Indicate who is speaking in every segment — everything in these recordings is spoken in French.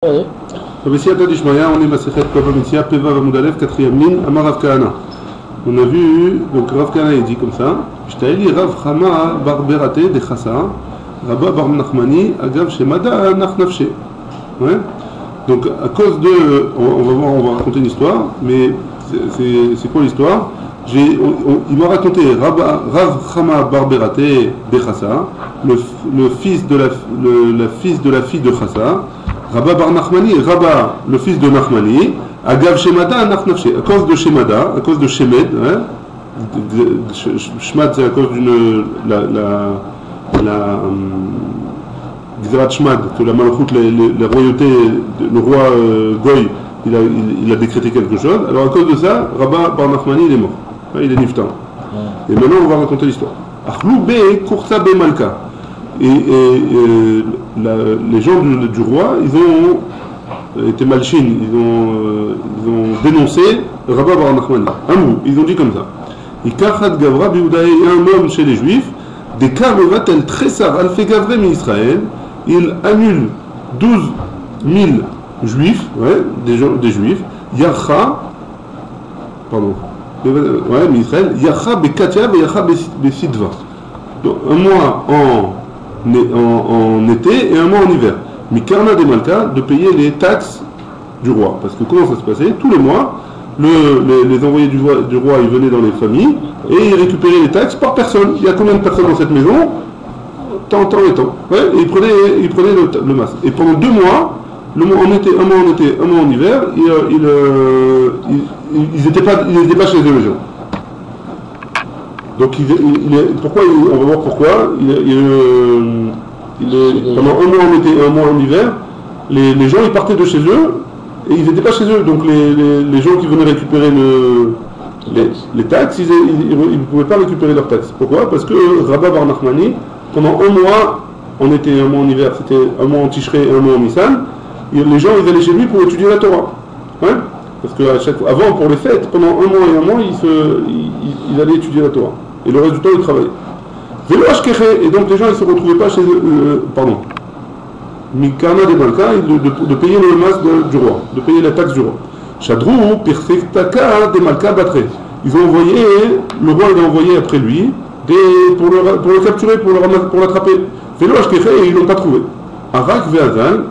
Speaker 1: Oui.
Speaker 2: Besiyata d'Ishmaya, on est Masechet Kova Mitzia, Peva Vamudalev, 4e ligne, Amar Rav Kahana. On a vu, donc Rav Kahana il dit comme ça, Shtaeli Rav Chama Bar Berate de Chassa, Rabba Bar Nachmani, Agav Shemada Nach Nafshe. Ouais. Donc à cause de, on va voir, on va raconter une histoire, mais c'est quoi l'histoire? Il m'a raconté Rav Chama Bar Berate de Chassa, le fils de la fille de Chassa, Rabba Bar Nachmani, Rabba, le fils de Nachmani, Agav Shemada Nach Nafshe, à cause de Shemada, à cause de Shemed, hein, Shmad c'est à cause d'une Gzerat Shmad, que la Malchut, la royauté, le roi Goy, il a décrété quelque chose. Alors à cause de ça, Rabba Bar Nachmani il est mort, hein, il est niftan. Et maintenant on va raconter l'histoire. Achlou be Kursa be Malka. Et les gens du roi, ils ont été malchines, ils ont dénoncé Rabba Bar Nachmani. Un mot, ils ont dit comme ça. Il y a un homme chez les Juifs, des Kamevat el Tressar Alfe Gavre mi Israël, il annule 12 000 Juifs, ouais, des Juifs, Yacha, pardon, ouais, mi Israël, Yacha Bekatia et Yacha Besidva. Donc un mois en été et un mois en hiver. Mais Karna des Malka de payer les taxes du roi. Parce que comment ça se passait? Tous les mois, les envoyés du roi ils venaient dans les familles et ils récupéraient les taxes par personne. Il y a combien de personnes dans cette maison? Tant et tant. Ouais, et ils prenaient le masque. Et pendant 2 mois, un mois en été, un mois en hiver, ils n'étaient pas chez eux les gens. Donc pourquoi on va voir pourquoi pendant un mois en été et un mois en hiver, les gens ils partaient de chez eux et ils n'étaient pas chez eux. Donc les gens qui venaient récupérer les taxes, ils ne pouvaient pas récupérer leurs taxes. Pourquoi? Parce que Rabba Bar Nachmani, pendant un mois en été et un mois en hiver, c'était un mois en Tishrei et un mois en Nissan, les gens ils allaient chez lui pour étudier la Torah. Ouais? Parce que avant pour les fêtes, pendant un mois et un mois, ils allaient étudier la Torah. Et le reste du temps, ils travaillaient. Et donc les gens, ils ne se retrouvaient pas chez eux, pardon. Mikana de Malka, de payer le masque du roi, de payer la taxe du roi. Chadrou, Perfectaka de Malka Batre. Ils ont envoyé, le roi il a envoyé après lui, pour le capturer, pour l'attraper. Et ils ne l'ont pas trouvé. Arak Veazan,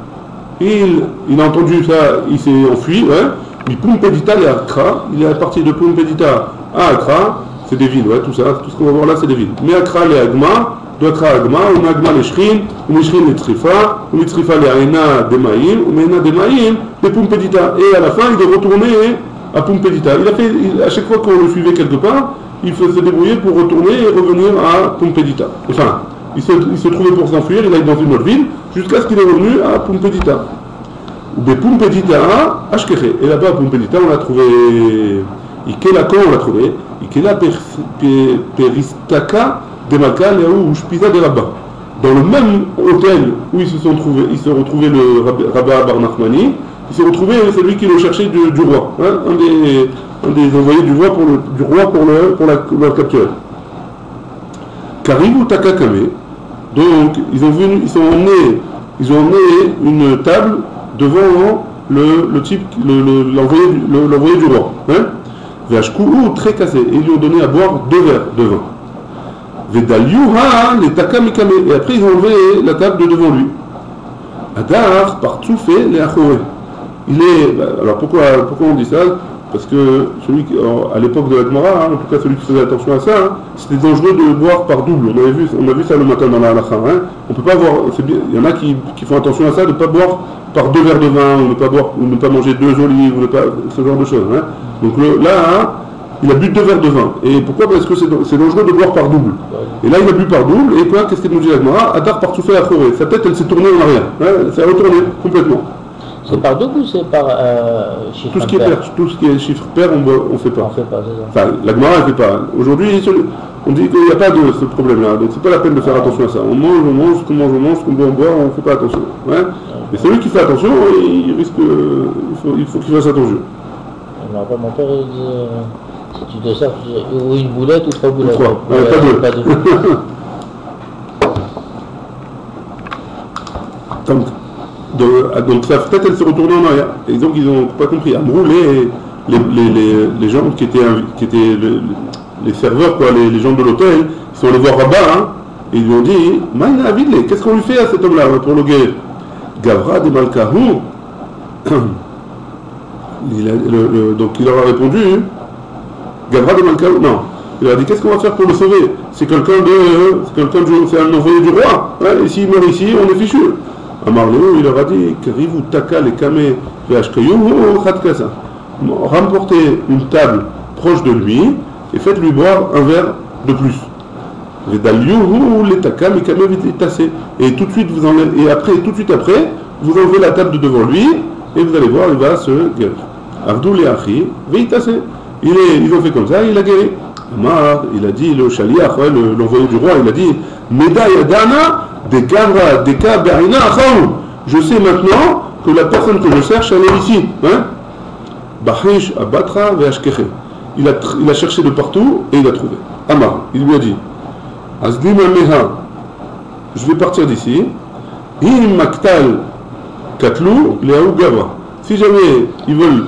Speaker 2: il a entendu ça, il s'est enfui, ouais. Mais Pumpedita et Accra, il est parti de Pumpedita à Accra. C'est des villes, ouais, tout ça, tout ce qu'on va voir là, c'est des villes. Mais Accra les Agma, de Accra Agma, ou Agma les Shrin, ou Shrin les Trifa, ou Trifa les Aina des Maïm, ou Aina des Maïm, des Pumpedita. Et à la fin, il est retourné à Pumpedita. À chaque fois qu'on le suivait quelque part, il se débrouiller pour retourner et revenir à Pumpedita. Enfin, il se trouvait pour s'enfuir, il allait dans une autre ville, jusqu'à ce qu'il est revenu à Pumpedita. Ou des Pumpedita à Ashkeche. Et là-bas, à Pumpedita, on l'a trouvé. Ikela, comment on l'a trouvé? Ikela Peristaka de Malka, où Shpiza de Rabba. Dans le même hôtel où ils se retrouvaient le Rabba Bar Nachmani, il s'est retrouvé celui qui le cherchait du roi, hein, un des envoyés du roi pour la capturer. Karibu Takakame, donc ils ont emmené une table devant le type, l'envoyé du roi. Hein. Vashkou très cassé, et ils lui ont donné à boire 2 verres de vin. Vedaliuha les takamikame, et après ils ont enlevé la table de devant lui. Adar par Tsoufé les achoré. Alors pourquoi on dit ça? Parce que à l'époque de la Gemara, hein, en tout cas celui qui faisait attention à ça, hein, c'était dangereux de boire par double. On a vu ça le matin dans la halakha. Hein. On peut pas voir. Il y en a qui font attention à ça, de ne pas boire par 2 verres de vin, ou ne pas manger 2 olives, ou ce genre de choses. Hein. Donc là, hein, il a bu 2 verres de vin. Et pourquoi? Parce que c'est dangereux de boire par double. Et là, il a bu par double. Et quoi? Qu'est-ce qu'il nous dit la Gemara? Adar par Tsoufé achoré. Sa tête, elle s'est tournée en arrière. Hein, ça a retourné complètement.
Speaker 1: C'est par double ou c'est par chiffre pair?
Speaker 2: Tout ce qui est chiffre pair, on ne fait pas.
Speaker 1: On fait pas, c'est ça.
Speaker 2: Enfin, la Gemara, elle ne fait pas. Aujourd'hui, on dit qu'il n'y a pas de ce problème-là. Donc, c'est pas la peine de faire attention à ça. On mange, ce qu'on boit, on boit, on ne fait pas attention. Ouais. Mais celui qui fait attention, il risque. Il faut qu'il fasse attention.
Speaker 1: Mon père, il dit si tu te sers, ou une boulette ou 3 boulettes.
Speaker 2: 3, pas 2. Donc sa tête elle s'est retournée en arrière. Et donc ils n'ont pas compris. Amrou, les gens qui étaient les serveurs, quoi, les gens de l'hôtel, ils sont allés voir Rabat, hein, et ils lui ont dit Maïna Avidle, qu'est-ce qu'on lui fait à cet homme-là pour le guérir? Gavra de Malkahou. Donc il leur a répondu Gavra de Malkahou, non. Il leur a dit qu'est-ce qu'on va faire pour le sauver? C'est un envoyé du roi. Ouais, et s'il meurt ici, on est fichu. Amarléo, il leur a dit Karivu Taka les Kame Vashkayou Khatkasa. Remportez une table proche de lui et faites-lui boire un verre de plus. Et tout de suite vous enlevez, et après, tout de suite après, vous enlevez la table de devant lui et vous allez voir, il va se guérir. Abdul Yachi, Veitase. Ils ont fait comme ça, il a guéri. Amar, il a dit, le Shaliach, l'envoyé du roi, il a dit Meda Yadana de Gavra de Kaberina Achaou. Je sais maintenant que la personne que je cherche, elle est ici. Bahish Abatra Veashkeche. Il a cherché de partout et il a trouvé. Amar, il lui a dit Azdima Meha, je vais partir d'ici. Im Maktal Katlou Leaou Gavra. Si jamais ils veulent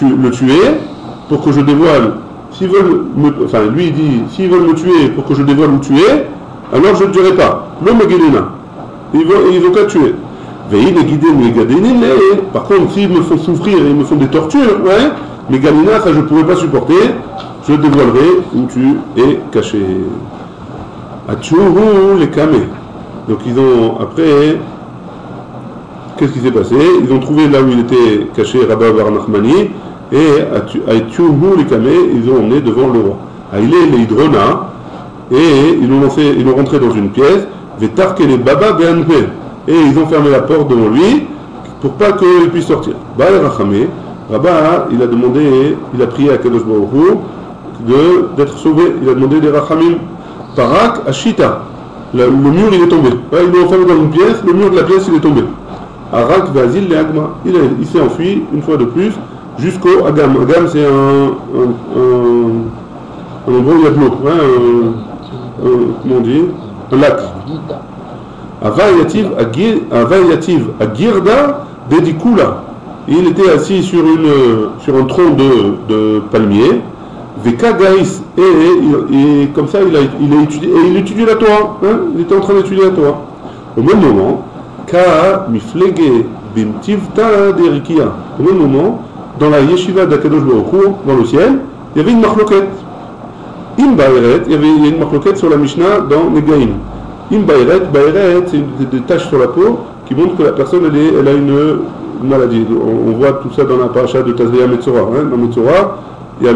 Speaker 2: le tuer pour que je dévoile, s'ils veulent lui il dit, s'ils veulent me tuer pour que je dévoile ou tuer, alors je ne dirai pas. L'homme Guélina. Ils vont qu'à tuer. Par contre, s'ils me font souffrir et ils me font des tortures, ouais, mais Galina, ça je ne pourrais pas supporter, je dévoilerai où tu es caché. Atchourou les kamé. Donc ils ont, après, qu'est-ce qui s'est passé? Ils ont trouvé là où il était caché Rabba Bar Nachmani, et Atchourou les kamé, ils ont emmené devant le roi. Aïlé les hydrona, et ils l'ont rentré dans une pièce, Vetarke les baba be'anpe. Et ils ont fermé la porte devant lui pour pas qu'il puisse sortir. Baal Rachamé, Rabba, il a prié à Kadosh Baruch Hu d'être sauvé. Il a demandé des Rachamim. Parak Ashita. Le mur il est tombé. Ils l'ont enfermé dans une pièce, le mur de la pièce il est tombé. Arak Vazil le Agma. Il s'est enfui une fois de plus jusqu'au Agam. Agam c'est un endroit où il y a de l'eau. Comment on dit? Un lac. Avayativ à Girda Dedikula. Il était assis sur un tronc de palmier. Veka Gaïs. Et comme ça, il étudiait la Torah. Il était en train d'étudier la Torah. Au même moment, Ka Miflege Bimtivta Derikia. Au même moment, dans la yeshiva d'Akadosh Baruch Hu, dans le ciel, il y avait une marloquette. Il y a une marloquette sur la Mishnah dans Negaim. Baïret, c'est des taches sur la peau qui montrent que la personne elle a une maladie. On voit tout ça dans la paracha de Tazria Metzora. Dans Metzora, il y a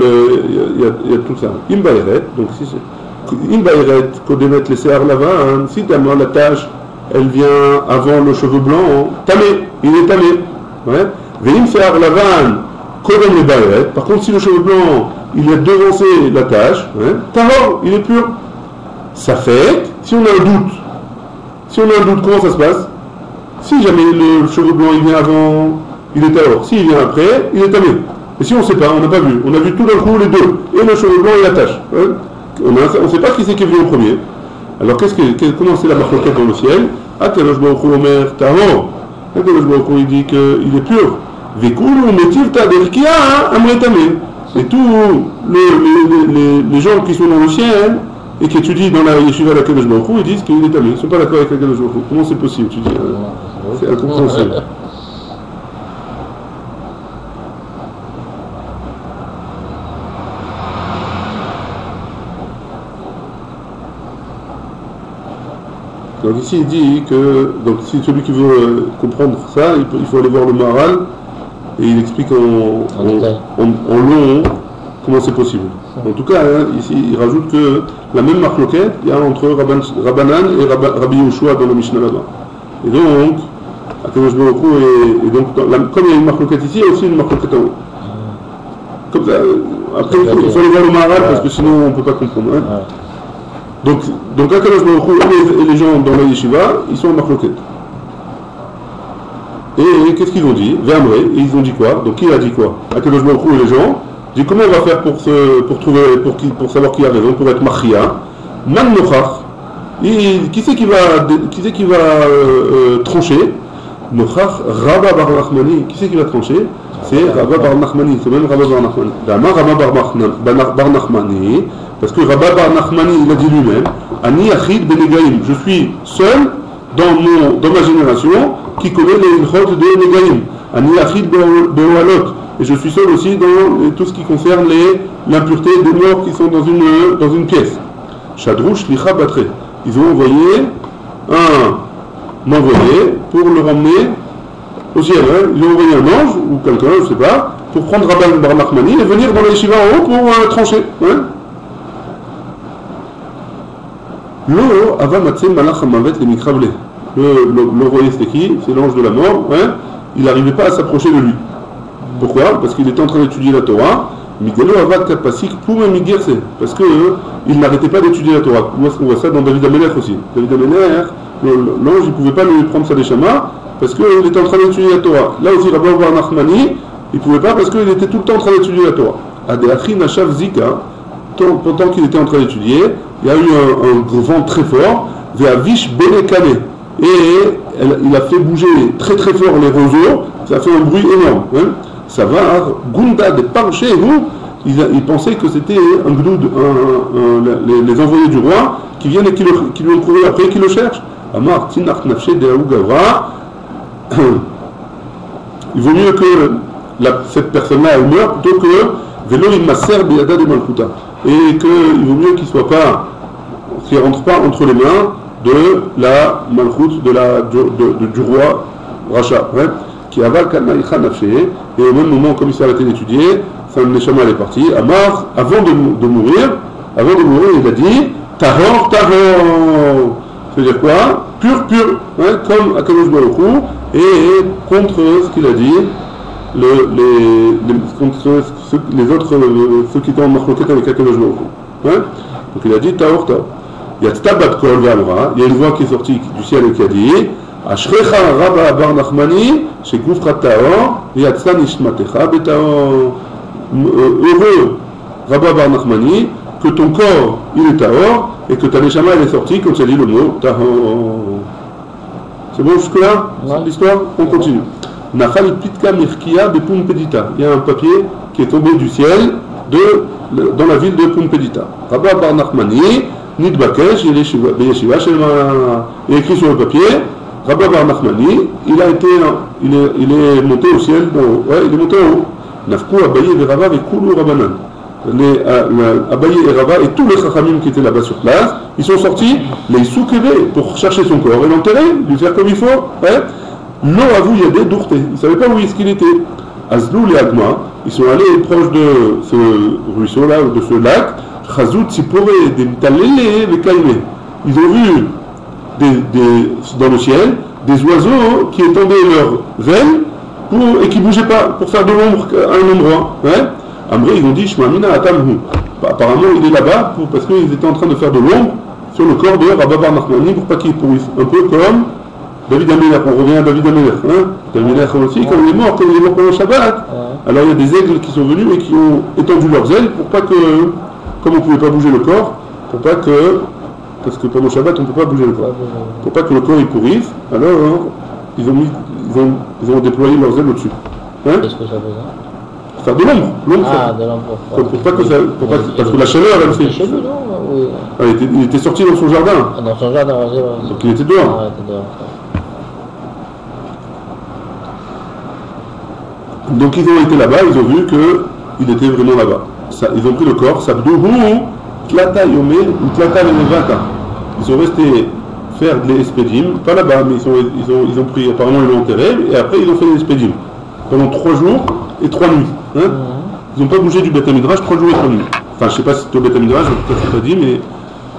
Speaker 2: tout ça. Baïret, donc si c'est Baïret, Kodemet les Sear Lava, si la tache elle vient avant le cheveu blanc, tamé, il est tamé. Veim Sear Lavan, Kodem le Baïret. Par contre, si le cheveu blanc il a devancé la tache, Tahor, il est pur. Ça fait, si on a un doute, comment ça se passe? Si jamais le cheveu blanc il vient avant, il est alors. S'il vient après, il est tamé. Et si on ne sait pas, on n'a pas vu. On a vu tout d'un coup les deux. Et le cheveu blanc et la tache. On ne sait pas qui c'est qui est venu en premier. Alors comment c'est la marloquette dans le ciel? Akadosh Baruch Hu Omer Tahor. Akadosh Baruch Hu il dit qu'il est pur. Vekulu metivta derkia amre tamé. Et tous les gens qui sont dans le ciel et qui étudient dans la yeshiva de Kadosh Baruch Hu, ils disent qu'il est tamé. Ils ne sont pas d'accord avec Kadosh Baruch Hu. Comment c'est possible? Tu dis, c'est incompréhensible. Donc ici il dit que si celui qui veut comprendre ça, il faut aller voir le Maharal et il explique en long comment c'est possible. En tout cas, ici il rajoute que la même marloquette il y a entre Rabbanan et Rabbi Yehoshua dans le Mishnah là-bas. Et donc, Akadosh Baruch Hu et donc comme il y a une marloquette ici, il y a aussi une marloquette en haut. Comme ça, après il faut aller voir le Maharal parce que sinon on ne peut pas comprendre. Donc Akadosh Baruch Hu et les gens dans la yeshiva, ils sont en marloquette. Et qu'est-ce qu'ils ont dit? Vermré, et ils ont dit quoi? Donc qui a dit quoi? Akadosh Baruch Hu et les gens dit comment on va faire pour savoir qui a raison, pour être machia? Man nochach. Qui c'est qui va trancher? Nochach Rabba bar Nachmani. Qui c'est qui va trancher? C'est Rabba bar Nachmani. C'est même Rabba bar Nachmani. Dama Rabba bar Nachmani. Parce que Rabba bar Nachmani, il a dit lui-même, Ani Achid Benegaim. Je suis seul dans ma génération qui connaît les ilchot de Negaim. Ani Achid Beoalot. Et je suis seul aussi dans tout ce qui concerne l'impureté des morts qui sont dans une pièce. Shadrouch Licha Batre. Ils ont envoyé un envoyé pour le ramener au ciel. Hein. Ils ont envoyé un ange ou quelqu'un, je ne sais pas, pour prendre Rabba bar Nachmani et venir dans les yeshiva en haut pour trancher. Hein. Lo ava matzeh malach hamavet le mikravle. L'envoyé c'était qui? C'est l'ange de la mort. Hein. Il n'arrivait pas à s'approcher de lui. Pourquoi? Parce qu'il était en train d'étudier la Torah. Migelo avad kapasik pour migirse. Parce qu'il n'arrêtait pas d'étudier la Torah. On voit ça dans David Amelech aussi. David Amelech, l'ange, il ne pouvait pas lui prendre sa déchama parce qu'il était en train d'étudier la Torah. Là aussi, Rabba bar Nachmani, il ne pouvait pas parce qu'il était tout le temps en train d'étudier la Torah. Adeachi Nashav Zika, pendant qu'il était en train d'étudier, il y a eu un vent très fort, Ve'avish Benekane. Et il a fait bouger très très fort les roseaux, ça a fait un bruit énorme. Hein. Ça va, Gunda de Parché, il pensait que c'était un gdoud, les envoyés du roi qui viennent et qui lui ont trouvé après, qui le cherchent. Amar Tinach Nafshe de Gavra. Il vaut mieux que cette personne-là elle meure plutôt que Velo Imaser Biada de Malkuta. Et qu'il vaut mieux qu'il ne rentre pas entre les mains de la Malchut, du roi Racha. Ouais. Qui aval Kanaïcha Nafshe, et au même moment, comme il s'est arrêté d'étudier, sa neshama elle est partie. Amar, avant de mourir, il a dit Tahor, Tahor. C'est-à-dire quoi? Pur, hein, comme Akadosh Baruch Hu, et contre ce qu'il a dit, contre les autres, ceux qui étaient en marloquette avec Akadosh Baruch Hu. Hein? Donc il a dit Tahor, Tahor. Il y a Tabat Kol Ve'amra, il y a une voix qui est sortie du ciel et qui a dit Ashrecha Rabba bar Nachmani, chez Gufra Taor, Yatsa Nishmatecha Betaor. Heureux Rabba bar Nachmani, que ton corps il est Taor, et que ta neshama elle est sortie quand tu as dit le mot Taor. C'est bon jusque-là? Ouais. L'histoire? On continue. Nafal Pitka Mirkia de Pumpedita. Il y a un papier qui est tombé du ciel dans la ville de Pumpedita. Rabba bar Nachmani, Nidbakesh, il est écrit sur le papier. Rabba bar Nachmani, il est monté au ciel, il est monté en haut. Nafku Abaye et Rava avec Koulou Rabanan. Abaye et Rava et tous les Chachamim qui étaient là-bas sur place, ils sont sortis, les soukébés pour chercher son corps et l'enterrer, lui faire comme il faut. L'eau avoue il y a des dourtés, ils ne savaient pas où est-ce qu'il était. Azlou et Agma, ils sont allés proche de ce ruisseau-là, de ce lac, Chazout Tzipore, des Talélé, des Kaïmé. Ils ont vu dans le ciel des oiseaux qui étendaient leurs ailes et qui ne bougeaient pas pour faire de l'ombre à un endroit. Amré, ils ont dit Shmamina Atamhu. Apparemment, il est là-bas parce qu'ils étaient en train de faire de l'ombre sur le corps de Rabba bar Nachmani pour pas qu'il pourrisse. Un peu comme David Amelech. On revient à David Amelech. David Amelech aussi, quand il est mort pendant le Shabbat. Alors il y a des aigles qui sont venus et qui ont étendu leurs ailes pour pas que, comme on ne pouvait pas bouger le corps, parce que pendant le Shabbat on ne peut pas bouger le corps, pour pas que le corps il pourrisse, alors ils ont déployé leurs ailes au-dessus.
Speaker 1: Qu'est-ce que ça faisait?
Speaker 2: Faire de l'ombre.
Speaker 1: De l'ombre.
Speaker 2: Pour pas que ça, parce que la chaleur elle fait.
Speaker 1: Chez lui, non? Oui.
Speaker 2: Il était sorti dans son jardin.
Speaker 1: Dans son jardin,
Speaker 2: donc il était dehors.
Speaker 1: Il était dehors.
Speaker 2: Donc ils ont été là-bas, ils ont vu qu'il était vraiment là-bas. Ils ont pris le corps, Sabdouhou, Tlata Yomé ou Tlata Lenevata. Ils sont restés faire de l'espédim, pas là-bas, mais ils ont pris, apparemment ils l'ont enterré, et après ils ont fait l'espédim. Pendant 3 jours et 3 nuits. Ils n'ont pas bougé du Beth Midrash 3 jours et 3 nuits. Enfin, je ne sais pas si c'était au Beth Midrash, je ne sais pas dit, mais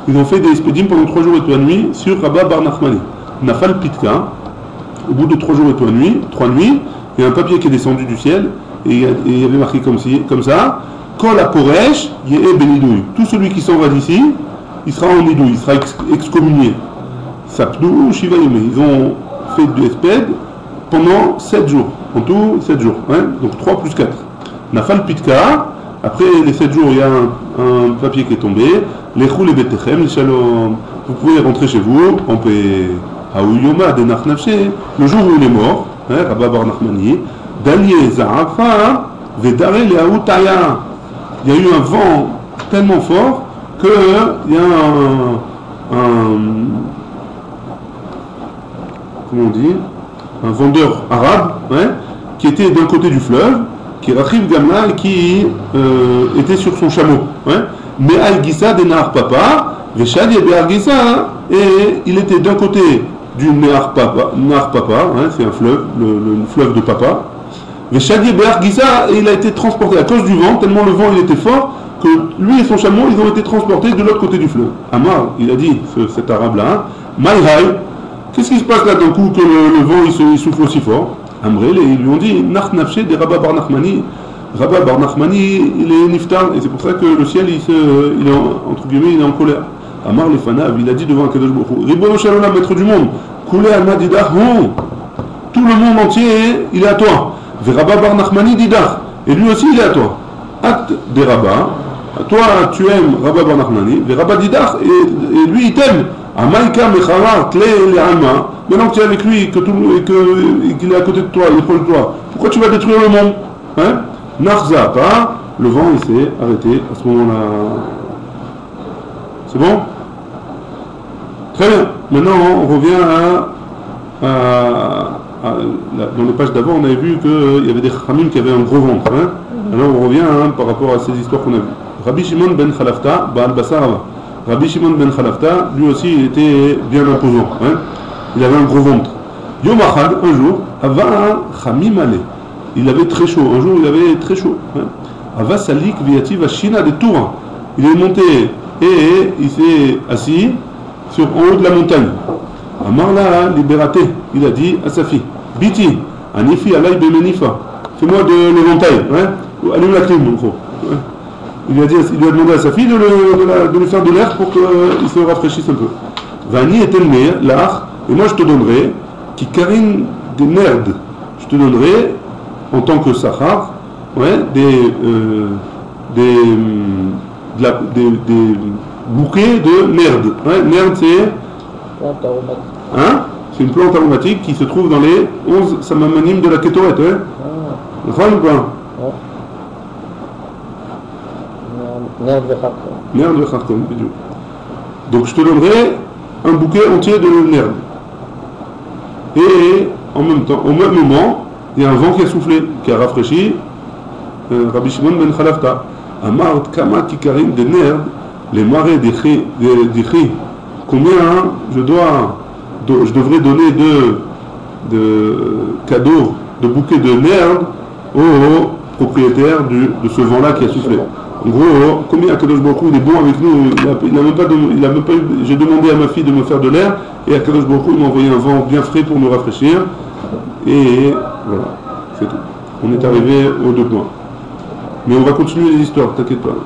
Speaker 2: ils ont fait des espédim pendant 3 jours et 3 nuits sur Rabba bar Nachmani. Nafal Pitka, au bout de 3 jours et 3 nuits, il y a un papier qui est descendu du ciel, et il y avait marqué comme ça, Kol HaPoresh Ye'eh Benidouille. Tout celui qui s'en va d'ici, il sera en nidouille, il sera excommunié. Sapdou Shiva Yomé. Ils ont fait du espède pendant 7 jours. En tout, 7 jours. Donc 3 plus 4. Nafal Pitka. Après les 7 jours, il y a un papier qui est tombé. Lechou le Betechem, Shalom. Vous pouvez rentrer chez vous en paix. Haouyoma de Nachnafshe, le jour où il est mort, Rabba Bar Nachmani, Daniel Za'afa, Vedare Leaoutaya. Il y a eu un vent tellement fort qu'il y a comment on dit, un vendeur arabe, qui était d'un côté du fleuve, qui Rachiv Gamla, et qui était sur son chameau. Mais Al-Gissa de Nahar Papa, Veshad Yebe Gissa, et il était d'un côté du Nahar Papa, c'est un fleuve, le fleuve de Papa. Veshad Yebe Gissa, et il a été transporté à cause du vent, tellement le vent il était fort, que lui et son chameau, ils ont été transportés de l'autre côté du fleuve. Amar, il a dit, cet arabe-là, Maïhaï, qu'est-ce qui se passe là d'un coup que le vent il souffle aussi fort? Amrel, et ils lui ont dit, Nach Nafshe de Rabba Bar Nachmani. Rabba Bar Nachmani, il est niftar, et c'est pour ça que le ciel, il est entre guillemets, il est en colère. Amar le Fanav, il a dit devant Kadosh Baruch Hu, Ribono Shalom, maître du monde, Koulé Alma Didach, tout le monde entier, il est à toi. Ve Rabba Bar Nachmani Didach, et lui aussi, il est à toi. Acte des Rabba, toi, tu aimes Rabba Bar Nachmani, Ve Rabba Didach, et lui, il t'aime. Amaïka Mechara, Tle Le'alma, maintenant que tu es avec lui et qu'il est à côté de toi, il est proche de toi, pourquoi tu vas détruire le monde? Narza, pas, le vent il s'est arrêté à ce moment-là. C'est bon? Très bien. Maintenant on revient dans les pages d'avant, on avait vu qu'il y avait des Khamim qui avaient un gros ventre. Alors on revient par rapport à ces histoires qu'on a vues. Rabbi Shimon ben Khalafta, Baal Basarava. Rabbi Shimon ben Khalafta, lui aussi il était bien imposant. Il avait un gros ventre. Yom Achad, un jour, Ava Khamim Ale. Il avait très chaud. Un jour, il avait très chaud. Ava Salik Viati Vashina de Toura. Il est monté et il s'est assis en haut de la montagne. Amarla Libératé. Il a dit à sa fille, Biti, Anifi Alay Bemenifa. Fais-moi de l'éventail. Allume la clim, donc. Il lui a demandé à sa fille de lui faire de l'air pour qu'il se rafraîchisse un peu. Vani est elmer, l'art, et moi je te donnerai, qui carine des merdes, je te donnerai, en tant que sahar, des bouquets de merde. Merde c'est...
Speaker 1: Plante aromatique.
Speaker 2: C'est une plante aromatique qui se trouve dans les 11 samamanim de la Kétoret. Le femme ou pas?
Speaker 1: Merde de Khartoum.
Speaker 2: Merde de Khartoum, donc je te donnerai un bouquet entier de merde. Et en même temps, au même moment, il y a un vent qui a soufflé, qui a rafraîchi Rabbi Shimon ben Khalafta. Amar Kama Kikarim de merde, les marais des Chi. Combien je devrais donner de cadeaux, de bouquets de merde aux propriétaires de ce vent-là qui a soufflé. En gros, combien Akadosh Baruch Hu il est bon avec nous, il n'a même pas eu, j'ai demandé à ma fille de me faire de l'air, et Akadosh Baruch Hu il m'a envoyé un vent bien frais pour nous rafraîchir, et voilà, c'est tout. On est arrivé aux 2 points. Mais on va continuer les histoires, t'inquiète pas.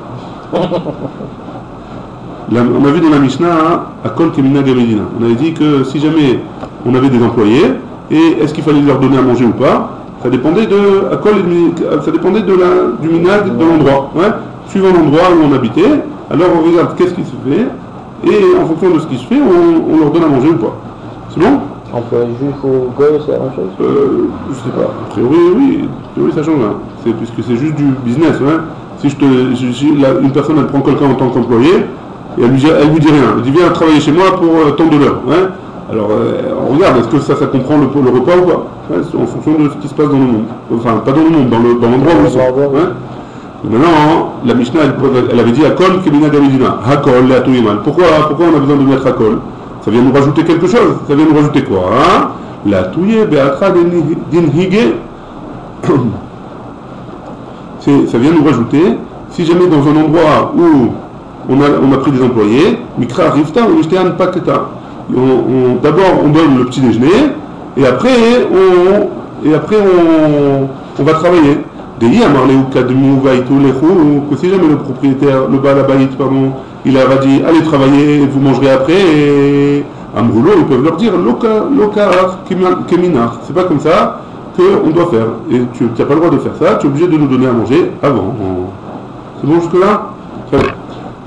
Speaker 2: On a vu dans la Mishnah, à Kol Kemina Gamedina, on avait dit que si jamais on avait des employés, et est-ce qu'il fallait leur donner à manger ou pas, ça dépendait du minag de l'endroit. Suivant l'endroit où on habitait, alors on regarde qu'est-ce qui se fait, et en fonction de ce qui se fait, on leur donne à manger ou pas. C'est bon?
Speaker 1: Employé juif ou goy, c'est la même chose?
Speaker 2: Je sais pas. A priori, oui. A priori, ça change. Puisque c'est juste du business. Si une personne, elle prend quelqu'un en tant qu'employé, et elle lui dit rien. Elle dit, viens travailler chez moi pour tant de l'heure. Alors, on regarde, est-ce que ça comprend le repas ou pas? C'est en fonction de ce qui se passe dans le monde. Enfin, pas dans le monde, dans l'endroit où ils sont. Maintenant, la Mishnah, elle avait dit Hakol Kemina Gamedina. Hakol, la Touyimal. Pourquoi on a besoin de mettre Hakol? Ça vient nous rajouter quelque chose. Ça vient nous rajouter quoi? La Touye Beatra Dinhige. Ça vient nous rajouter, si jamais dans un endroit où on a pris des employés, Mikra Rifta ou Mishtéan Paketa. D'abord, on donne le petit déjeuner, et après, on va travailler. Que si jamais le propriétaire, le Baal pardon, il a dit allez travailler, vous mangerez après, et Amroulo, ils peuvent leur dire Lokar Keminar. C'est pas comme ça qu'on doit faire. Et tu n'as pas le droit de faire ça, tu es obligé de nous donner à manger avant. C'est bon jusque-là?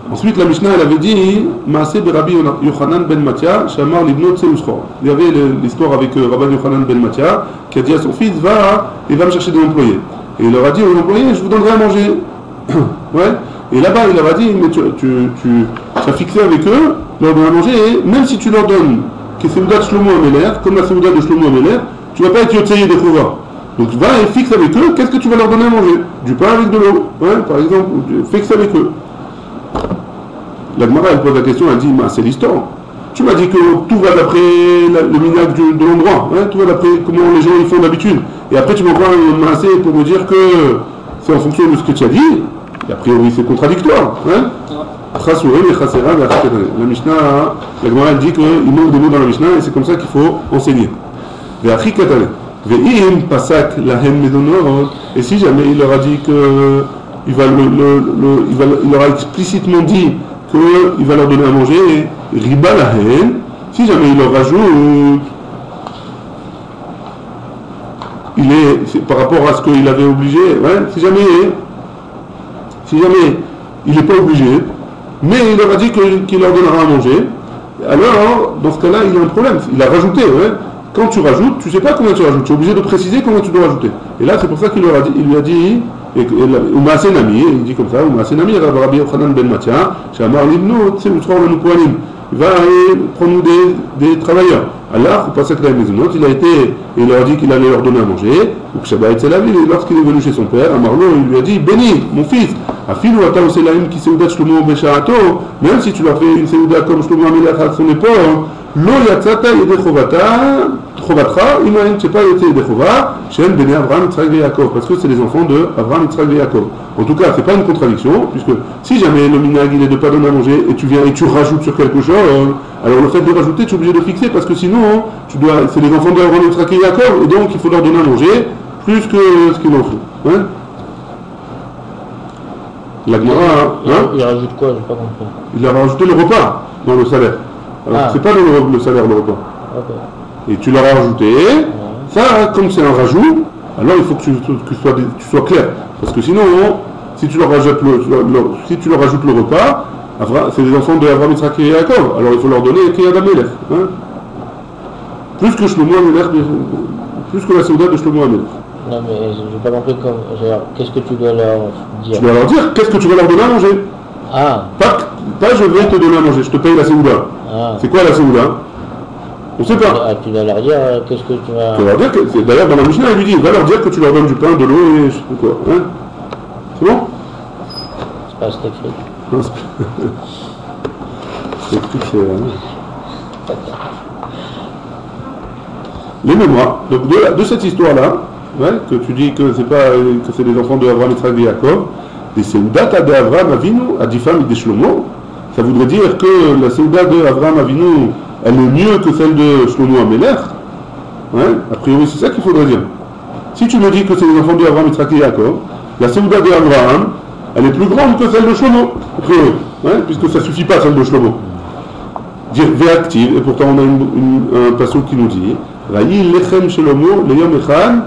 Speaker 2: Ensuite, la Mishnah, elle avait dit Maaseh Rabbi Yochanan ben Matia, Shamar Libnot Seuschor. Il y avait l'histoire avec Rabbi Yochanan ben Matia qui a dit à son fils va me chercher des employés. Et il leur a dit aux employés je vous donnerai à manger. Ouais. Et là-bas, il leur a dit mais tu as fixé avec eux, leur donner à manger, et même si tu leur donnes que Seudat Shlomo Ameler, comme la Seudat de Shlomo Ameler, tu ne vas pas être Yotzei des Chova. Donc va et fixe avec eux, qu'est-ce que tu vas leur donner à manger? Du pain avec de l'eau, ouais, par exemple, fixe avec eux. La Gemara, elle pose la question, elle dit, c'est l'histoire. Tu m'as dit que tout va d'après le minhag de l'endroit, hein, tout va d'après comment les gens ils font d'habitude. Et après tu m'envoies un massé pour me dire que c'est en fonction de ce que tu as dit. Et a priori c'est contradictoire. Hein. La Mishnah, la Gemara elle dit qu'il manque des mots dans la Mishnah et c'est comme ça qu'il faut enseigner. Et si jamais il leur a dit que il leur a explicitement dit qu'il va leur donner à manger, riba la haine, si jamais il leur rajoute, c'est par rapport à ce qu'il avait obligé, ouais, si jamais il n'est pas obligé, mais il leur a dit qu'il leur donnera à manger, alors dans ce cas-là il y a un problème, il a rajouté, ouais. Quand tu rajoutes, tu ne sais pas combien tu rajoutes, tu es obligé de préciser combien tu dois rajouter. Et là c'est pour ça qu'il lui a dit Umasenami, il dit comme ça, Umasenami, Rabbi Yochanan ben Matia, Shamar Libno, tu sais où le Nupoanim, il va prendre des travailleurs. Allah, au passé que la maison, il leur a dit qu'il allait leur donner à manger, ou que Shabbat c'est la ville, et lorsqu'il est venu chez son père, à Marlo, il lui a dit, béni, mon fils, Afilou Ata Oselaim qui Seudat Shlomo Besharato, même si tu leur fais une Seudat comme Shlomo Amelach à son époque, Lo Yatzata Yedechovata, Chovatra, Imaïn Tchepa Yedechova, Shem Bene Abraham, Yitzhak et Yaakov, parce que c'est les enfants de Abraham, Yitzhak et Yaakov. En tout cas, c'est pas une contradiction, puisque si jamais le minhag il est de ne pas donner à manger, et tu viens et tu rajoutes sur quelque chose, alors le fait de rajouter, tu es obligé de fixer, parce que sinon, c'est les enfants d'Abraham, Yitzhak et Yaakov, et donc il faut leur donner à manger plus que ce qu'il en faut. Hein? La Gemara,
Speaker 1: il rajoute quoi? J'ai pas compris.
Speaker 2: Il a rajouté le repas dans le salaire. Alors c'est pas le salaire, le repas. Okay. Et tu l'as rajouté, ça, comme c'est un rajout, alors il faut que tu sois clair. Parce que sinon, si tu leur rajoutes le repas, c'est les enfants de Abraham, Yitzhak et Yaakov, alors il faut leur donner Kiyad Amelech. Hein? Plus que Shlomo Amelech, plus que la Seudat de Shlomo Amelech.
Speaker 1: Non mais j'ai pas compris qu'est-ce que tu dois leur dire?
Speaker 2: Tu dois leur dire qu'est-ce que tu vas leur donner à manger.
Speaker 1: Ah.
Speaker 2: Pas je vais te donner à manger, je te paye la Seudat. Ah. C'est quoi la Seudat? On sait pas.
Speaker 1: Ah, tu dois leur dire qu'est-ce que tu vas...
Speaker 2: Tu vas leur dire que, d'ailleurs dans la Mishnah il lui dit, va leur dire que tu leur donnes du pain, de l'eau et je sais pas quoi. Hein? C'est bon?
Speaker 1: C'est pas ce écrit.
Speaker 2: Non, c'est écrit, c'est... Les mémoires. Donc de cette histoire-là, ouais, que tu dis que c'est les enfants de Abraham, Yitzhak et Yaakov, et c'est une date d'Abraham Avinu, à Difam et de Shlomo, ça voudrait dire que la Seudat d'Abraham Avinu, elle est mieux que celle de Shlomo Amelech. Ouais, a priori, c'est ça qu'il faudrait dire. Si tu me dis que c'est les enfants d'Abraham, Yitzhak et Yaakov, la Seudat d'Abraham, elle est plus grande que celle de Shlomo, a priori, ouais, puisque ça ne suffit pas, celle de Shlomo. Dire véactive, et pourtant on a un passage qui nous dit Rayi lechem Shlomo leyom echad.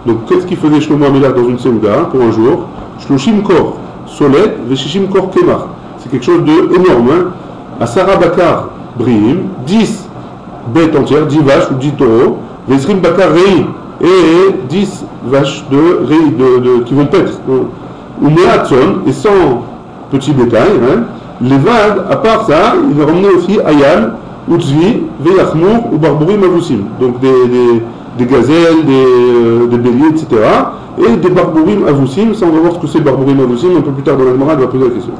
Speaker 2: Donc qu'est-ce qu'il faisait Shlomo Amelach dans une Seuda pour un jour? Shloshim kor solet veshishim kor kemar. C'est quelque chose d'énorme. Hein? À Sarah Bakar Brihim, 10 bêtes entières, 10 vaches ou 10 taureaux, Vesrim Bakar Rei, et 10 vaches de Rei qui vont paître. Ou Meatson, et 100 petits bétails. Hein? Les vagues, à part ça, il ramenait aussi Ayal, Utzvi, Veyachmour ou Barburim Avussim. Donc des gazelles, des béliers, etc. Et des Barburim Avussim. Ça, on va voir ce que c'est Barburim Avussim. Un peu plus tard dans la Gemara, on va poser la question.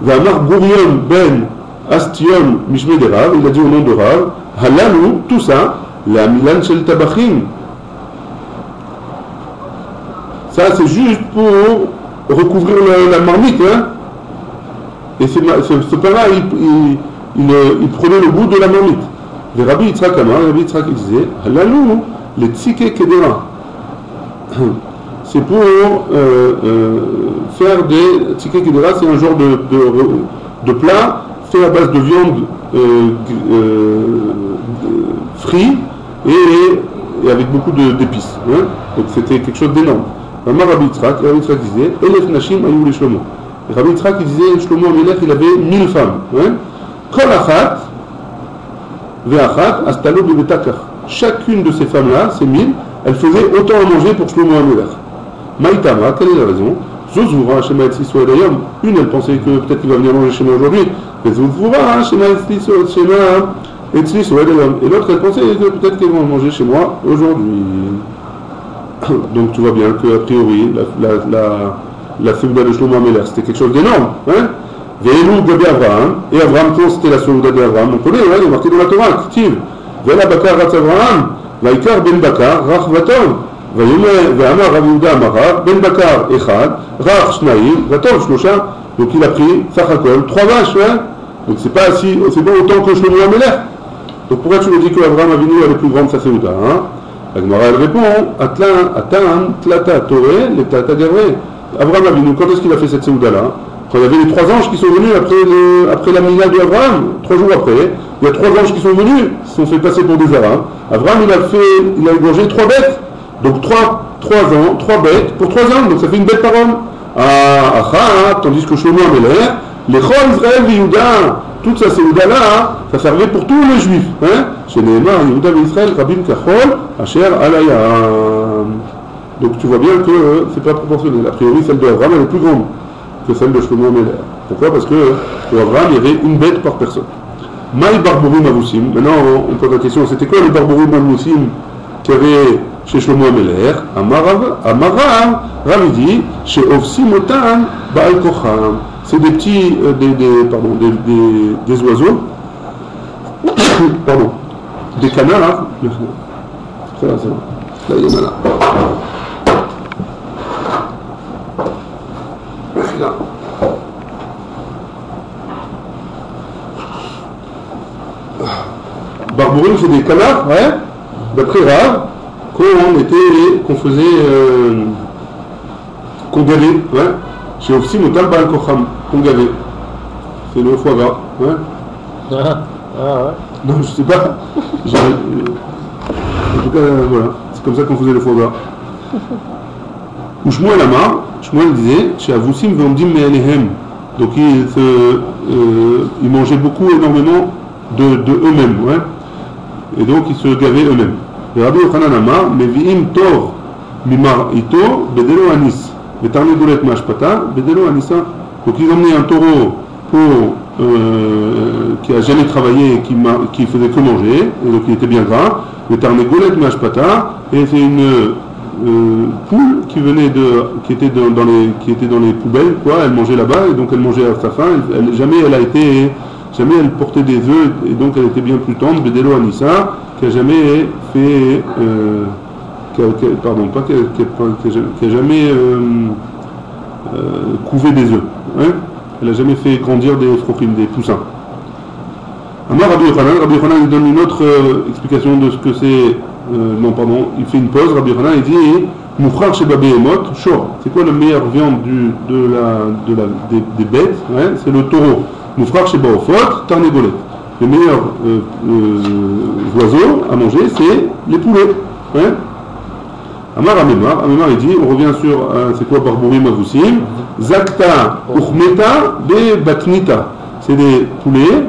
Speaker 2: Vamar Gourion Ben Astion Mishme de Rav, il a dit au nom de Rav, Halalu, tout ça, la Milan Shel Tabachim. Ça, c'est juste pour recouvrir la marmite, hein. Et ce pain-là, il prenait le goût de la marmite. Le Rabbi Yitzhak Amar, Rabbi Yitzhak disait, Halalou, les tzike kedera. C'est pour faire des tzike kedera, c'est un genre de plat fait à base de viande frit et avec beaucoup d'épices. Hein. Donc c'était quelque chose d'énorme. Amar Rabbi Yitzhak disait, Elef Nashim Ayou les Shlomo. Et Rabbi Yitzhak, il disait, Shlomo Amelech, il avait 1000 femmes. Hein? Kol achat, ve'achat, astalo bebetakach. Chacune de ces femmes-là, ces 1000, elles faisaient autant à manger pour Shlomo Amelech. Maïtama, quelle est la raison? Zozura, Shema et Tzisro Elayom. Une, elle pensait que peut-être qu'il va venir manger chez moi aujourd'hui. Mais Zozura, Shema et Tzisro Elayom. Et l'autre, elle pensait que peut-être qu'ils vont manger chez moi aujourd'hui. Donc tu vois bien qu'a priori, la Séouda de Shlomo Amelech, c'était quelque chose d'énorme. Hein? Ve'elu Gabi Avraham. Et Avraham, quand c'était la Séouda d'Avraham, on connaît, il est marqué dans la Torah, Ktiv. Ve'la Bakar Ratz Avraham, Vaikar Ben Bakar, Rach Vatom. Ve'amar Rav Yehuda Amara, Ben Bakar Echad, Rach Shnaim, Vatom Shlosha. Donc il a pris Sachakol, 3 vaches. Hein? Donc c'est pas autant que Shlomo Amelech. Donc pourquoi tu me dis que Avraham Avinu est le plus grand de sa Séouda? Hein? La Gemara elle répond, Atan, Tlata, Toré, les Tlata Gavré. Avraham Avinu, quand est-ce qu'il a fait cette Séouda-là? Quand il y avait les 3 anges qui sont venus après la mina d'Avraham, 3 jours après, il y a 3 anges qui sont venus, qui se sont fait passer pour des Arabes. Avraham, il a égorgé 3 bêtes. Donc 3 bêtes pour 3 ans, donc ça fait une bête par homme. Tandis que Shlomo Amelech, les Chol Israël Yehuda, toute sa Séouda-là, ça servait pour tous les Juifs. Hein? Chez Nehemar, Yehuda et Israël, Rabim Kachol, Asher Alayam. Donc tu vois bien que c'est pas proportionnel. A priori, celle de Avraham, elle est plus grande que celle de Shlomo Amelech. Pourquoi? Parce que pour Avraham, il y avait une bête par personne. Maï Barborim Avussim. Maintenant, on pose la question, c'était quoi les Barborim Avussim qu'il y avait chez Shlomo Amelech? Amarav, Rav dit, chez Ofsim Otan, Baal Kocham. C'est des petits, des oiseaux, pardon, des canards. C'est là, là, il y en a là. Là. Barborim, c'est des canards, ouais. D'après Rav, qu'on gavait, ouais. Chez Ofsim Otal Baal Kocham, qu'on gavait. C'est le foie gras, ouais.
Speaker 1: Ouais.
Speaker 2: Non, je sais pas. En tout cas, voilà. C'est comme ça qu'on faisait le foie gras. Ou Shmuel Amar, Shmuel disait, chez Avussim Veomdim Me'alehem. Donc ils mangeaient beaucoup, énormément de eux-mêmes, ouais. Et donc ils se gavaient eux-mêmes. Et Rabbi Yochanan Amar, Mevi'im Tor Mimar Ito Bedelo Anis. Donc ils emmenaient un taureau qui n'a jamais travaillé et qui faisait que manger, et donc il était bien gras. Le tarnégolet mashpata, et c'est une poule qui était dans les poubelles, quoi. Elle mangeait là-bas, et donc elle mangeait à sa faim. Jamais elle portait des œufs, et donc elle était bien plus tendre. Bedelo Anissa, qui n'a jamais fait qui a jamais couvé des œufs. Hein? Elle n'a jamais fait grandir des frochim, des poussins. Amar Rabbi Yochanan donne une autre explication de ce que c'est. Il fait une pause. Rabbi Yochanan il dit Mouchar chez Babé Emot, Shor. C'est quoi la meilleure viande des bêtes? Ouais? C'est le taureau. Mouchar chez Baofot, Tarnégolet. Les meilleurs oiseaux à manger, c'est les poulets. Ouais? Amar il dit, on revient sur, c'est quoi Barborim Avussim? Zakta Uchmeta Be Batnita. C'est des poulets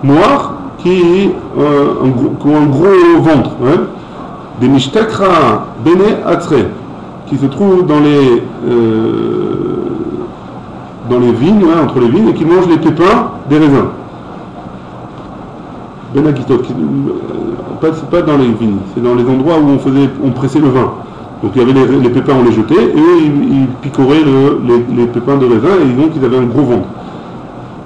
Speaker 2: noirs qui ont un gros ventre. Hein? Des Mishtakra Bene Atzre, qui se trouvent dans les vignes, ouais, entre les vignes, et qui mangent les pépins des raisins. Benagitot, c'est pas dans les vignes, c'est dans les endroits où on pressait le vin. Donc il y avait les pépins, on les jetait, et eux ils picoraient les pépins de raisin, et donc ils avaient un gros ventre.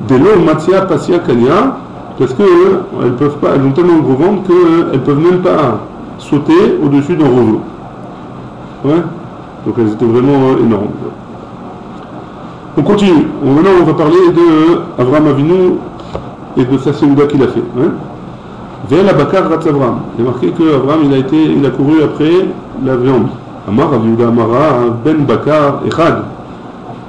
Speaker 2: Delo Matia Pasia Kanya, parce qu'elles ont tellement de gros ventre qu'elles peuvent même pas sauter au-dessus d'un roseau. Ouais. Donc elles étaient vraiment énormes. On continue. Maintenant on va parler de Avraham Avinu et de sa séouda qu'il a fait. Hein. Ve'el Abakar Ratz Avraham. Il est marqué qu'Avraham il a couru après la viande. Amar Rav Yehuda Amara Ben Bakar Echad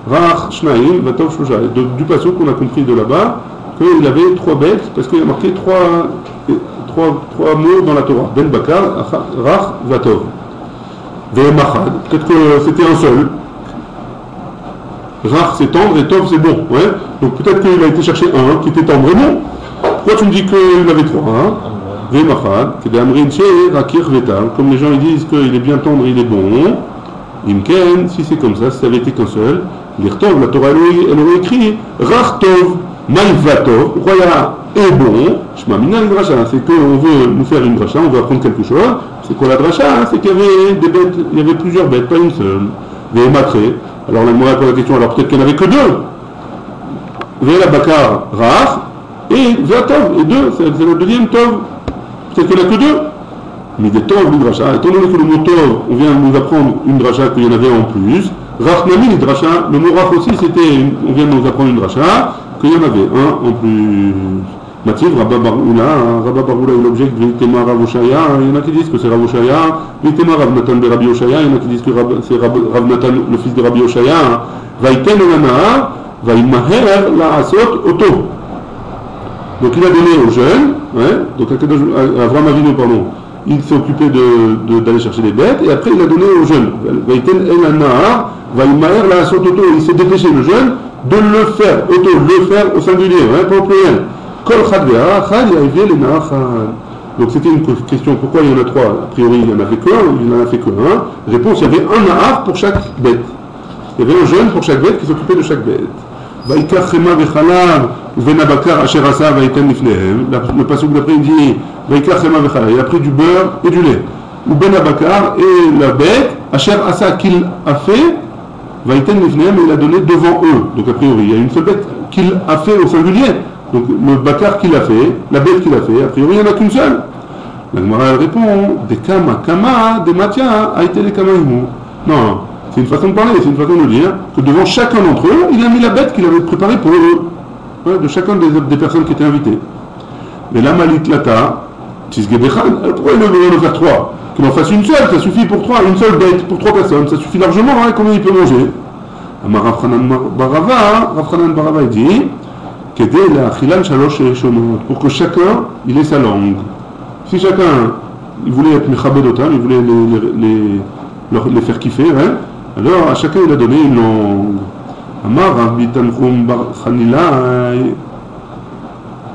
Speaker 2: Rach Shnaim Vatov Shlosha. Du pasuk qu'on a compris de là-bas qu'il avait 3 bêtes parce qu'il y a marqué 3 mots dans la Torah. Ben Bakar Rach Vatov. Ve'emachad. Peut-être que c'était un seul. Rach c'est tendre et Tov c'est bon. Ouais. Donc peut-être qu'il a été chercher un qui était tendre et bon. Pourquoi tu me dis qu'il avait trois hein? Comme les gens ils disent qu'il est bien tendre, il est bon. Imken, si c'est comme ça, si ça avait été qu'un seul, l'Irtov, la Torah elle aurait écrit Rach Tov, Maïvatov, Roya est bon. Shma Mina le dracha, c'est qu'on veut nous faire une dracha, on veut apprendre quelque chose. C'est quoi la dracha? C'est qu'il y avait des bêtes, il y avait plusieurs bêtes, pas une seule. Des matrés. Alors là, moi pose la question, alors peut-être qu'il n'y en avait que deux. Véla Bakar Rach et Vatov, et deux, c'est le deuxième Tov. Peut-être qu'il n'y en a que deux. Mais des Tov, une dracha. Étant donné que le mot Tov, on vient nous apprendre une dracha qu'il y en avait en plus. Rach Nami, les dracha, le mot Rach aussi, c'était, on vient nous apprendre une dracha, qu'il y en avait un en plus. Mativ, Rabba Baroula, il objecte Vitema Rav Oshaya, il y en a qui disent que c'est Rav Oshaya, Vitema Rav Natan de Rabbi Oshaya, il y en a qui disent que c'est Rav Natan, le fils de Rabbi Oshaya, Vaïten Elana, Vaïmaher la Asot Oto. Donc il a donné aux jeunes, ouais, donc Avram Avinu, pardon, il s'est occupé d'aller chercher les bêtes, et après il a donné aux jeunes, Vaïten Elana, Vaïmaher la Asot Oto, il s'est dépêché le jeune de le faire, Oto, le faire au singulier, hein, pas au pluriel. Donc c'était une question, pourquoi il y en a trois? A priori il n'y en avait qu'un, Réponse, il y avait un nahar pour chaque bête. Il y avait un jeune pour chaque bête qui s'occupait de chaque bête. Le passage d'après il dit il a pris du beurre et du lait. Ou ben abakar et la bête, Asher Asa qu'il a fait, il a donné devant eux. Donc a priori il y a une seule bête qu'il a fait au singulier. Donc le bakar qu'il a fait, la bête qu'il a fait, a priori il n'y en a qu'une seule. La Gemara répond, des kama, des matia, a été des kamaïmou. Non, c'est une façon de parler, c'est une façon de dire que devant chacun d'entre eux, il a mis la bête qu'il avait préparée pour eux, ouais, de chacun des personnes qui étaient invitées. Mais la malit lata, pourquoi il veut en faire trois? Qu'il en fasse une seule, ça suffit pour trois, une seule bête pour trois personnes, ça suffit largement, hein, combien il peut manger? Rav Chanan Barava il dit, pour que chacun il ait sa langue. Si chacun il voulait être mechabedotam, il voulait les faire kiffer, hein, alors à chacun il a donné une langue. Amar Rav Bitanchum Bar Chanila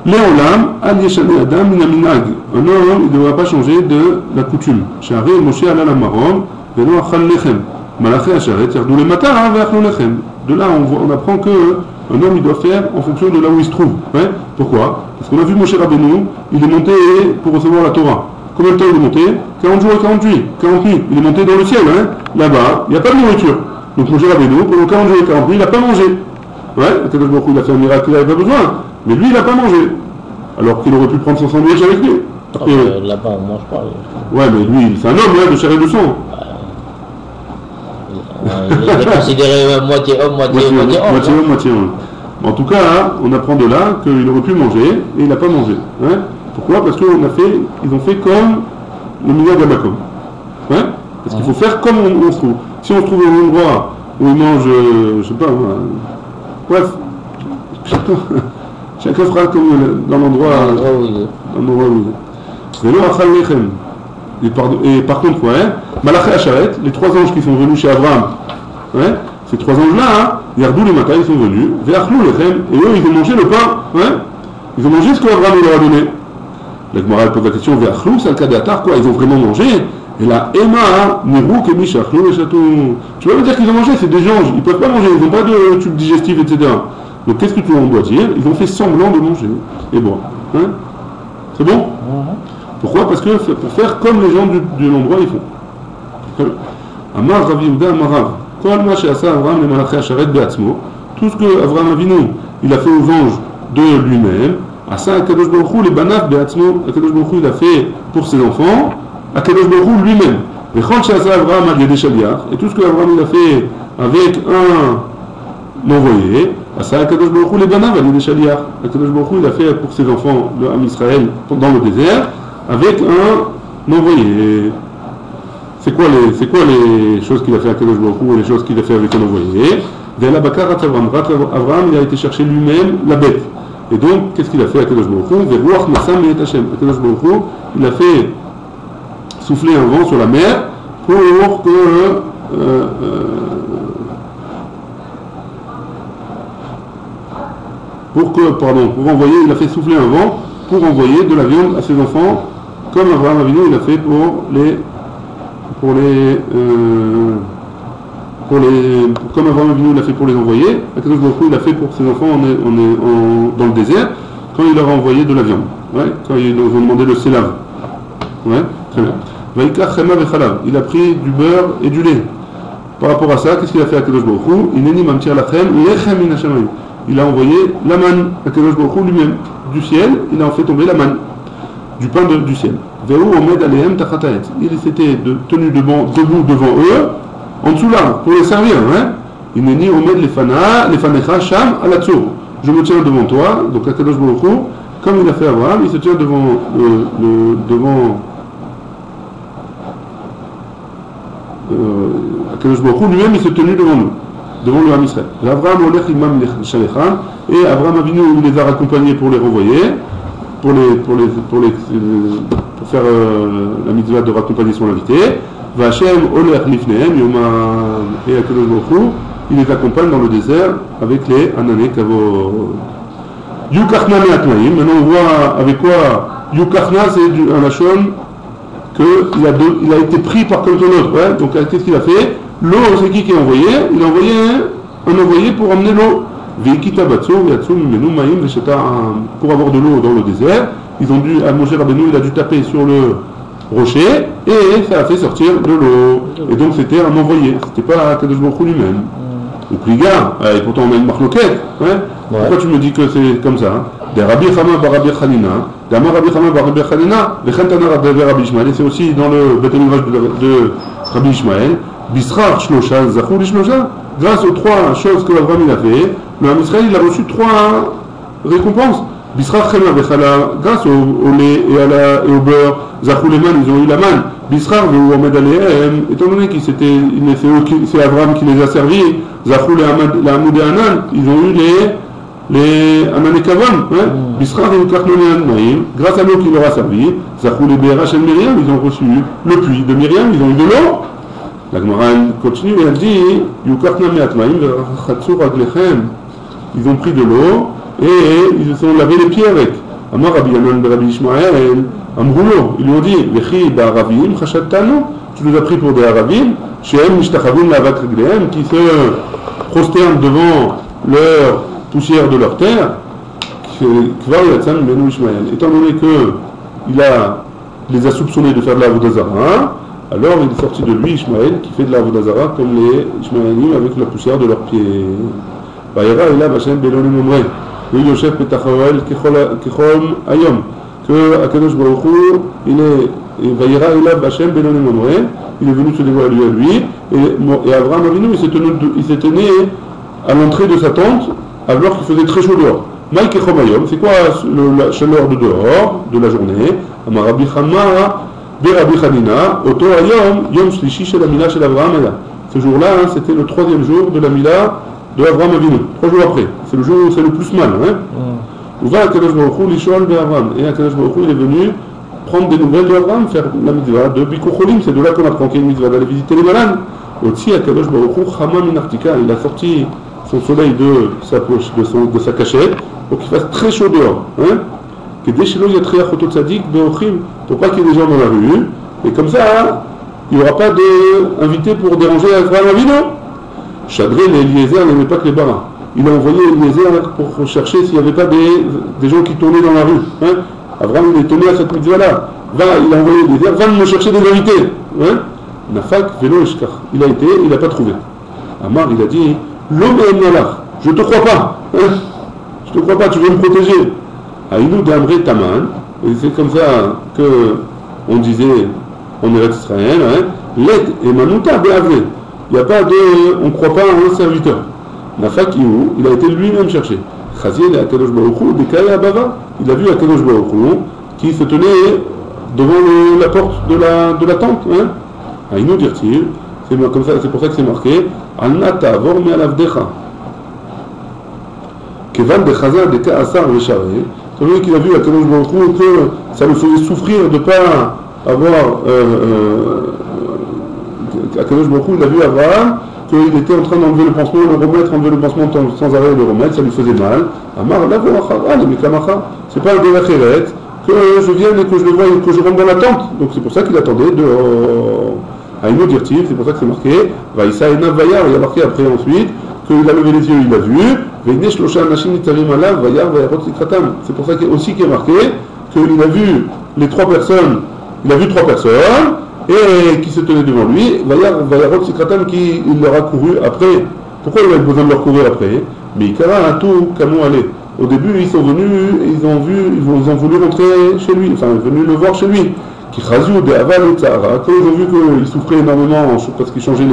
Speaker 2: Léolam al yeshane adam min aminag. Un homme il ne devra pas changer de la coutume. Shari Moshe ala la marom velo achal lechem. Malaché asharet yardou le matin ve'achlu lechem. De là on apprend que un homme il doit faire en fonction de là où il se trouve. Hein? Pourquoi? Parce qu'on a vu Moshe Rabbeinu, il est monté pour recevoir la Torah. Combien de temps il est monté? 40 jours et 40 nuits. Il est monté dans le ciel, hein? Là-bas, il n'y a pas de nourriture. Donc Moshe Rabbeinu, pendant 40 jours et 40 nuits, il n'a pas mangé. Ouais, il a fait un miracle, il n'avait pas besoin. Mais lui, il n'a pas mangé. Alors qu'il aurait pu prendre son sandwich avec lui.
Speaker 1: Là-bas, on ne mange pas.
Speaker 2: Ouais, mais lui, c'est un homme, hein, de chair et de sang.
Speaker 1: Il est considéré moitié homme, moitié homme.
Speaker 2: En tout cas, hein, on apprend de là qu'il aurait pu manger et il n'a pas mangé. Hein. Pourquoi? Parce qu'ils ont fait comme le minhag Abakom. Hein. Parce qu'il faut faire comme on se trouve. Si on se trouve dans un endroit où ils mangent, je sais pas, bref, chacun fera comme dans l'endroit où il est. Et par contre, ouais, Malaché Acharet, les trois anges qui sont venus chez Abraham, ouais, ces trois anges-là, hein, Yardou les matins, ils sont venus, Ve'achlou lechem, et eux, ils ont mangé le pain, ouais, ils ont mangé ce qu'Abraham leur a donné. La Gemara pose la question, Ve'achlou, c'est le cas d'Atar, quoi, ils ont vraiment mangé. Et là, Emma, Nirou, Kemish, Achlou et Chatou. Tu vas me dire qu'ils ont mangé, c'est des anges, ils ne peuvent pas manger, ils n'ont pas de tube digestif, etc. Donc qu'est-ce que on doit dire? Ils ont fait semblant de manger. Et bon, hein, c'est bon? Pourquoi? Parce que pour faire comme les gens de l'endroit ils font. Amar Rav Yehuda Amarav. Kol ma she'asa Avraham le malaché asharet be'atzmo. Tout ce que Avraham Avinu il a fait aux anges de lui-même. Asa Akadosh Baruch Hu le banav be'atzmo. Akadosh Baruch Hu il a fait pour ses enfants. Akadosh Baruch Hu lui-même. Vechol she'asa Avraham al yedei shaliach. Et tout ce que Avraham il a fait avec un envoyé. Asa Akadosh Baruch Hu le banav al yedei shaliach. Akadosh Baruch Hu il a fait pour ses enfants de Am Israël dans le désert. Avec un envoyé. C'est quoi les choses qu'il a fait à Kadosh Baruch Hu et les choses qu'il a fait avec un envoyé? Avraham, il a été chercher lui-même la bête. Et donc, qu'est-ce qu'il a fait à Kadosh Baruch Hu? Kadosh Baruch Hu, il a fait souffler un vent sur la mer pour que pour envoyer, il a fait souffler un vent pour envoyer de la viande à ses enfants, comme Abraham Avinu il a fait comme Abraham Avinu l'a fait pour les envoyer, Akadosh Baruch Hu il a fait pour ses enfants dans le désert, quand il leur a envoyé de la viande, ouais, quand ils ont demandé le sélav. Ouais, très bien. Vaikach chema vechalav, il a pris du beurre et du lait. Par rapport à ça, qu'est-ce qu'il a fait à Akadosh Baruch Hu? Ineni mamtir lachem lechem min hashamayim. Il a envoyé la manne à Akadosh Baruch Hu lui-même du ciel, il a fait tomber la manne du pain du ciel. Ve'u omed alehem tachat ha'etz. Il s'était tenu debout devant eux, en dessous là, pour les servir. Hein? Ineni omed lefanecha sham alatzur. Je me tiens devant toi, donc Akadosh Baruch Hu, comme il a fait Abraham, il se tient devant Akadosh Baruch Hu lui-même, il s'est tenu devant nous, devant le Ham Israël. Abraham olech imam shalechan, et Abraham Avinu il les a raccompagnés pour les renvoyer, pour faire la mitzvah de raccompagner son invité. V'Hashem olech lifnehem et Akadosh Baruch Hu, il les accompagne dans le désert avec les Anané Kavod. Yukachna me'atmaim, maintenant on voit avec quoi Yukachna c'est un lachon qu'il a été pris par quelqu'un d'autre. Ouais. Donc qu'est-ce qu'il a fait? L'eau, c'est qui a envoyé? Il a envoyé un envoyé pour emmener l'eau. Pour avoir de l'eau dans le désert, ils ont dû, Moshe Rabbeinu, il a dû taper sur le rocher et ça a fait sortir de l'eau. Et donc c'était un envoyé, c'était pas Akadosh Baruch Hu lui-même. Ou Pliga, et pourtant on a une marloquette. Ouais. Pourquoi tu me dis que c'est comme ça? Des Rabbi Chama bar Rabbi Chanina, d'Amar Rabbi Chama bar Rabbi Chanina, Vechantana Rabbi Ishmael, et c'est aussi dans le Beth Midrash de Rabbi Ishmael, Bisrar Shlosha, Zachou Shlosha, grâce aux trois choses que Abraham il a fait, le Ham Israël il a reçu trois récompenses. Bisrar Chema Vechala, grâce au lait et au beurre, Zachou Leman, ils ont eu la manne. Bisrar Veu Omed Alehem, étant donné que c'est Abraham qui les a servis, Zachou la Hamoud et Anan, ils ont eu les Anané Kavon, Bisrar et Karnoné Naïm, grâce à l'eau qui leur a servi, Zachou les BRH et Myriam, ils ont reçu le puits de Myriam, ils ont eu de l'eau. La Gemara continue et elle dit Yukartna me'atmaim v'chatzur aglechem. Ils ont pris de l'eau et ils se sont lavé les pieds avec. Amar Rabbi Yanan Rabbi Ishmael, Amroulo, ils lui ont dit Vechi ba'aravim chashattanu. Tu nous as pris pour des aravim, shehem mishtachavim la'avat reglehem, qui se prosternent devant leur poussière de leur terre. Kvar yatzan benu Ishmael. Étant donné qu'il les a soupçonnés de faire de la avodah zara, alors il est sorti de lui Ishmael qui fait de la avodah zara comme les Ishmaélim avec la poussière de leurs pieds. Vayera elav Hashem belonim omrei. Oui, le chef Petachawel Kechom Ayom. Que Akadosh Baruch Hu, il est Vayera elav Hashem belonim omrei. Il est venu se dévoiler à lui. Et Abraham Avinu, il s'est tenu à l'entrée de sa tente alors qu'il faisait très chaud dehors. Maï Kechom Ayom, c'est quoi la chaleur de dehors, de la journée? Amar Rabbi Chama. Rabbi Chanina, Oto Ayom, Yom Shlishi Shel Amila Shel Avraham Ela. Ce jour-là, c'était le troisième jour de la Mila de Avraham Avinu. 3 jours après. C'est le jour où c'est le plus mal. Où va Akadosh Baruch Hu Lishol Be'Avraham. Et Akadosh Baruch Hu, il est venu prendre des nouvelles de Avraham, faire la mitzvah de Bikur Cholim. C'est de là qu'on apprend qu'il y a une mitzvah d'aller visiter les malades. Aussi, Akadosh Baruch Hu Chama Min Artika. Il a sorti son soleil de sa poche, de sa cachette, pour qu'il fasse très chaud dehors. Pour pas qu'il y ait des gens dans la rue, et comme ça, il n'y aura pas d'invités pour déranger Avraham Avinu. Chadré, Eliezer n'aimait pas que les barras. Il a envoyé Eliezer pour chercher s'il n'y avait pas des gens qui tournaient dans la rue. Avraham il est tenu à cette mitzvah-là. Il a envoyé Eliezer, va me chercher des invités. Nafak, vélo, Eshkar. Il a été, il n'a pas trouvé. Amar, il a dit, l'homme est malach, je ne te crois pas. Je ne te crois pas, tu veux me protéger. Aïnou d'Amré Taman, et c'est comme ça qu'on disait en Eretz Israël, Let et Manuta Be'avré. Il n'y a pas de. On ne croit pas à un serviteur. Nafak Iou, il a été lui-même cherché. Chaziel et Akadosh Baruch Hu, Dekaya Bava. Il a vu Akadosh Baruch Hu qui se tenait devant la porte de la tente. Aïnou dire-t-il, c'est pour ça que c'est marqué Anata Vorme Alavdecha. Kevan de Chazar de Kaasar Vesharé. C'est vrai qu'il a vu à Akadosh Baruch Hu que ça le faisait souffrir de ne pas avoir. Akadosh Baruch Hu, il a vu Abraham qu'il était en train d'enlever le pansement, le remettre, enlever le pansement sans arrêt, le remettre, ça lui faisait mal. Amar la voachara, le mekamacha. C'est pas un deracheret que je vienne et que je le vois et que je rentre dans la tente. Donc c'est pour ça qu'il attendait dehors. À une autre directive, c'est pour ça que c'est marqué. Vaïsa et Navayar, il y a marqué après ensuite qu'il a levé les yeux, il a vu. C'est pour ça qu'il aussi qu'il est marqué qu'il a vu les trois personnes, il a vu trois personnes et qui se tenaient devant lui. Vayarot Sikratam qui il leur a couru après. Pourquoi il a besoin de leur courir après? Mais Ikara a tout Kamou allé. Au début, ils sont venus, ils ont voulu rentrer chez lui, enfin venus le voir chez lui. Qui Khazou de Aval et Tzahara, quand ils ont vu qu'il souffrait énormément parce qu'il changeait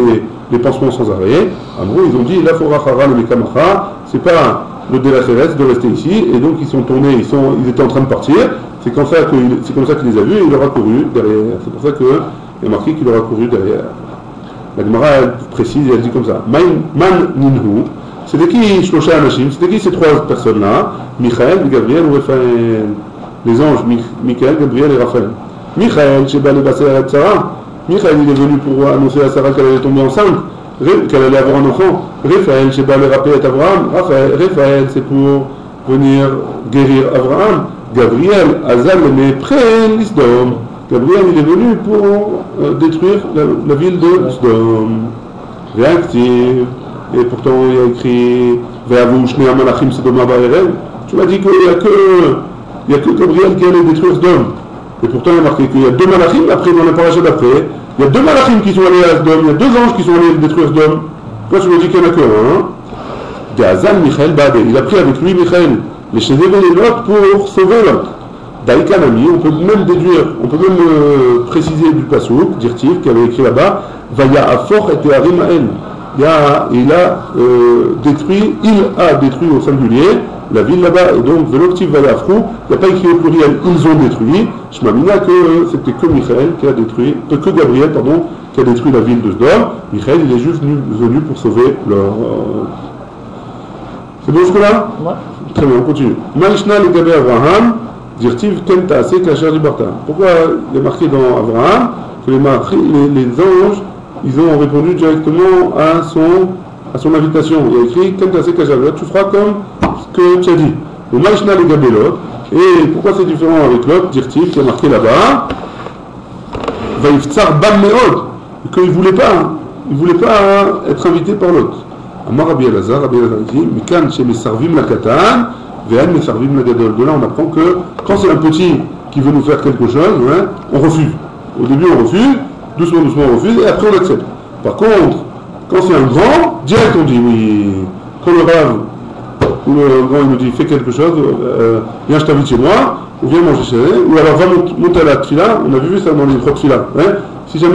Speaker 2: les pansements sans arrêt, en gros ils ont dit la forachara le mekamacha, c'est pas le délachérès de rester ici, et donc ils sont tournés, ils étaient en train de partir, c'est comme ça qu'il les a vus et il leur a couru derrière. C'est pour ça qu'il est marqué qu'il leur a couru derrière. La Gemara précise, elle dit comme ça. Man ninhu, c'était qui Shlosha Anashim, c'était qui ces trois personnes-là? Michael, Gabriel ou Raphaël? Les anges, Michael, Gabriel et Raphaël. Michael, chez Balé Basser et Sarah. Michael, il est venu pour annoncer à Sarah qu'elle allait tomber enceinte, qu'elle allait avoir un enfant. Raphaël, chez Balé Rapé et Abraham. Raphaël, c'est pour venir guérir Abraham. Gabriel, Azal, mais près l'Isdom. Gabriel, il est venu pour détruire la ville de Sdom. Réactif. Et pourtant, il y a écrit Ve'avu Shnei Malachim Sodoma Ba'erev. Tu m'as dit qu'il n'y a que Gabriel qui allait détruire Sdom. Et pourtant, il y a marqué qu'il y a deux malachim, après dans la paracha d'après, il y a deux malachim qui sont allés à Sdom, il y a deux anges qui sont allés détruire Sdom. Pourquoi tu me dis qu'il n'y en a que un? Gazan Michael Bade, il a pris avec lui Michael, les Shezev et les Lot pour sauver Lot. Daïkanami, on peut même déduire, on peut même préciser du Passouk, Dirtiv, qui avait écrit là-bas, Vaya Afor et Teharim il a détruit au singulier la ville là-bas, et donc Veloctiv Vayafrou, il n'y a pas écrit au pluriel, ils ont détruit. Je m'amina que c'était que Michael qui a détruit, que Gabriel, pardon, qui a détruit la ville de Sdom. Michael, il est juste venu pour sauver leur. C'est bon jusque-là?
Speaker 1: Ouais.
Speaker 2: Très bien, on continue. Maïshna le Gabé Abraham, Dirtiv Kenta Se Kacher Libarta. Pourquoi il est marqué dans Abraham que les anges, ils ont répondu directement à son invitation. Il y a écrit Kenta Se Kacher Libarta, tu feras comme que tu as dit. Le Maïshna le Gabelot. Et pourquoi c'est différent avec l'autre, Dirtiv, qui est marqué là-bas, Vaïftsar Bam Meod, qu'il ne voulait pas être invité par l'autre. Amar Rabbi Elazar dit, Mikan chez Mesarvim la Katan, Ve'an Mesarvim la Gadol. De là, on apprend que quand c'est un petit qui veut nous faire quelque chose, hein, on refuse. Au début, on refuse, doucement, on refuse, et après, on accepte. Par contre, quand c'est un grand, direct, on dit oui. Quand le Rav ou le grand il nous dit fais quelque chose, viens je t'invite chez moi, ou viens manger chez elle, ou alors va monter à la tfila, on a vu ça dans les trois tfila. Hein. Si jamais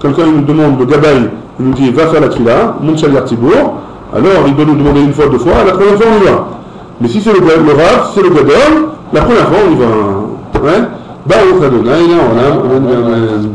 Speaker 2: quelqu'un il nous demande le gabaï, il nous dit va faire la tfila, monte chez Tibour, alors il doit nous demander une fois, deux fois, la première fois on y va. Mais si c'est le Rav, si c'est le Gadol, la première fois on y va. Hein. Baruch Adonai, amen.